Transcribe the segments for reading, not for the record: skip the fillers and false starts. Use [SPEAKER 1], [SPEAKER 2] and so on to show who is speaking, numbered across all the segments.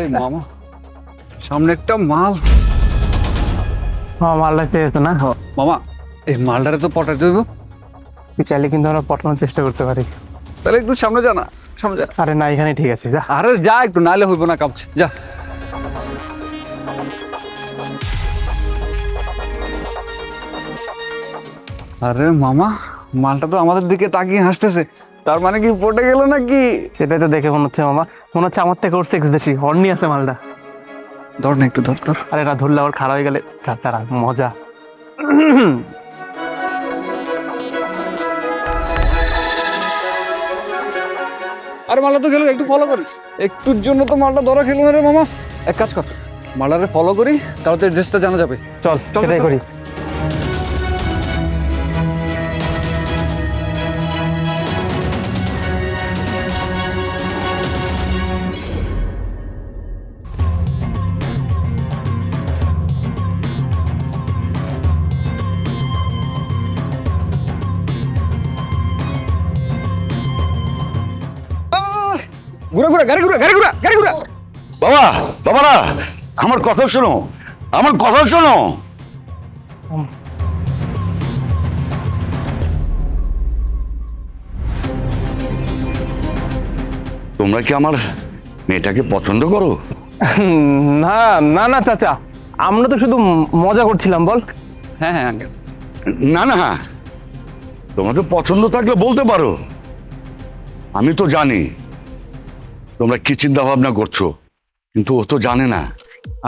[SPEAKER 1] আরে মামা, সামনে একটা মাল।
[SPEAKER 2] মালটা পেয়েছে না?
[SPEAKER 1] মামা, এই মালটারে তো পটাইতে হইব।
[SPEAKER 2] তুই চাইলে কিন্তু আমরা পটানোর চেষ্টা করতে পারি।
[SPEAKER 1] তাহলে একটু সামনে যা না, সামনে যা।
[SPEAKER 2] আরে না, এখানে ঠিক আছে, যা।
[SPEAKER 1] আরে যা একটু, নাইলে হইব না, কাঁপছে, যা। আরে মামা, মালটা তো আমাদের দিকে তাকিয়ে হাসতেছে, তার মানে কি পটে গেল নাকি?
[SPEAKER 2] সেটাই তো দেখে মনে হচ্ছে মামা, মনে হচ্ছে আমার থেকে ওর সেক্স বেশি, হর্নি আছে মালটা।
[SPEAKER 1] ধর না একটু, ধর ধর।
[SPEAKER 2] আরে না, ধরলে আবার খারাপ হয়ে গেলে তারা মজা।
[SPEAKER 1] আরে মালটা তো খেলো, একটু ফলো করি। একটুর জন্য তো মালটা ধরা খেলো না রে মামা। এক কাজ কর, মালটারে ফলো করি, তাহলে তো ড্রেসটা জানা যাবে।
[SPEAKER 2] চল সেটাই করি।
[SPEAKER 1] ঘুরে ঘুরে, গাড়ি ঘুরে, গাড়ি ঘুরে, গাড়ি ঘুরে।
[SPEAKER 3] বাবা, বাবারা, আমার কথা শোনো, আমার কথা শোনো। তোমরা কি আমার মেয়েটাকে পছন্দ করো?
[SPEAKER 2] না না না চাচা, আমরা তো শুধু মজা করছিলাম, বল।
[SPEAKER 1] হ্যাঁ হ্যাঁ আঙ্কেল।
[SPEAKER 3] না না, তোমাদের পছন্দ থাকলে বলতে পারো। আমি তো জানি তোমরা কি চিন্তা ভাবনা করছো, কিন্তু ও তো জানে না।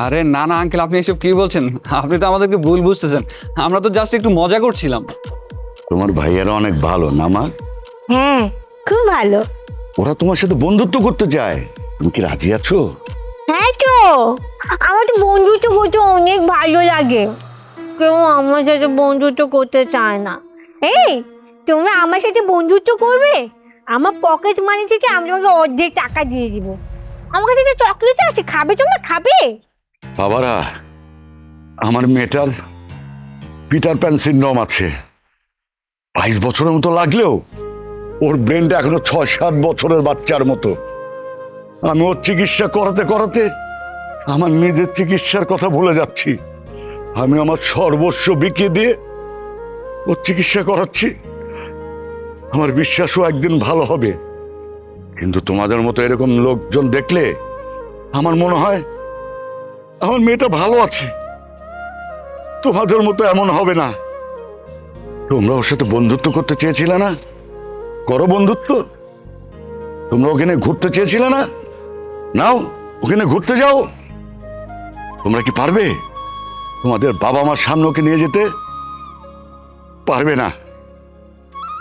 [SPEAKER 1] আরে না না আঙ্কেল, আপনি এসব কি বলছেন? আপনি তো আমাদেরকে ভুল বুঝতেছেন, আমরা তো জাস্ট একটু মজা করছিলাম।
[SPEAKER 3] তোমার ভাইয়েরা অনেক ভালো না মা?
[SPEAKER 4] হ্যাঁ, খুব ভালো।
[SPEAKER 3] ওরা তোমার সাথে বন্ধুত্ব করতে চায়, তুমি কি রাজি আছো?
[SPEAKER 4] হ্যাঁ তো, আমার তো বন্ধুত্ব করতে অনেক ভালো লাগে। কেউ আমার সাথে বন্ধুত্ব করতে চায় না। এই, তুমি আমার সাথে বন্ধুত্ব করবে? আমার পকেট মানি থেকে আমি তোমাকে অর্ধেক টাকা দিয়ে দিব। আমার কাছে যে চকলেট আছে, খাবে তোমরা, খাবে?
[SPEAKER 3] বাবারা, আমার মেয়েটার পিটার প্যান সিনড্রোম আছে। 22 বছরের মতো লাগলেও ওর ব্রেনটা এখনো 6-7 বছরের বাচ্চার মতো। আমি ওর চিকিৎসা করাতে করাতে আমার নিজের চিকিৎসার কথা ভুলে যাচ্ছি। আমি আমার সর্বস্ব বিকিয়ে দিয়ে ওর চিকিৎসা করাচ্ছি। আমার বিশ্বাসও একদিন ভালো হবে, কিন্তু তোমাদের মতো এরকম লোকজন দেখলে আমার মনে হয় আমার মেয়েটা ভালো আছে। তোমাদের মতো এমন হবে না। তোমরা ওর সাথে বন্ধুত্ব করতে চেয়েছিলে না? করো বন্ধুত্ব। তোমরা ওখানে ঘুরতে চেয়েছিলে না? নাও, ওখানে ঘুরতে যাও। তোমরা কি পারবে তোমাদের বাবা মার সামনে ওকে নিয়ে যেতে? পারবে না,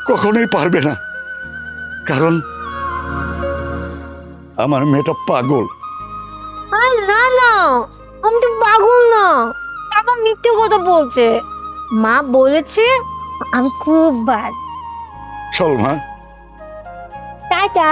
[SPEAKER 3] কখনোই পারবে না, কারণ আমার মেয়েটা পাগল।
[SPEAKER 4] আরে না না, আমি তো পাগল না। বাবা মিথ্যে কথা বলছে। মা বলেছে আমি খুব বাদ।
[SPEAKER 3] চল মা।
[SPEAKER 4] টাটা।